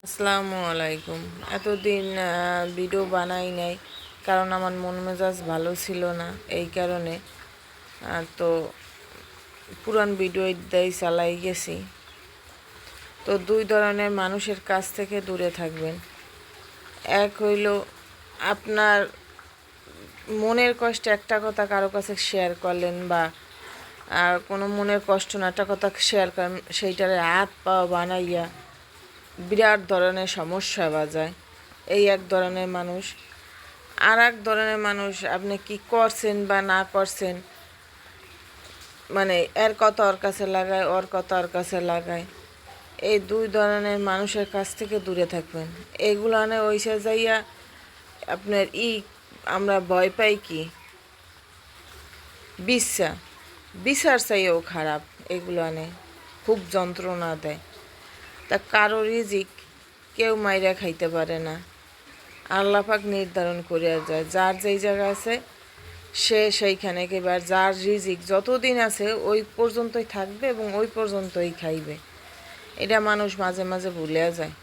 আসসালামু আলাইকুম। এতদিন ভিডিও বানাই নাই, কারণ আমার মন মেজাজ ভালো ছিল না। এই কারণে তো পুরান ভিডিও দিয়ে চালাই গেছি। তো দুই ধরনের মানুষের কাছ থেকে দূরে থাকবেন। এক হইল আপনার মনের কষ্ট একটা কথা কারো কাছে শেয়ার করলেন, বা কোনো মনের কষ্ট না একটা কথা শেয়ার করেন, সেইটারে হাত পা বানাইয়া বিরাট ধরনের সমস্যা বাজায়। এই এক ধরনের মানুষ। আর এক ধরনের মানুষ আপনি কি করছেন বা না করছেন, মানে এর কথা ওর কাছে লাগায়, ওর কথা ওর কাছে লাগায়। এই দুই ধরনের মানুষের কাছ থেকে দূরে থাকবেন। এগুলো ওইসে যাইয়া আপনার আমরা ভয় পাই কি বিচার, বিচার চাইও খারাপ। এগুলো খুব যন্ত্রণা দেয়। তা কারো রিজিক কেউ মাইরা খাইতে পারে না, আল্লাহ পাক নির্ধারণ করিয়া যায়। যার যেই জায়গা আছে সে সেইখানে একেবারে যার রিজিক যতদিন আছে ওই পর্যন্তই থাকবে এবং ওই পর্যন্তই খাইবে। এটা মানুষ মাঝে মাঝে ভুলিয়া যায়।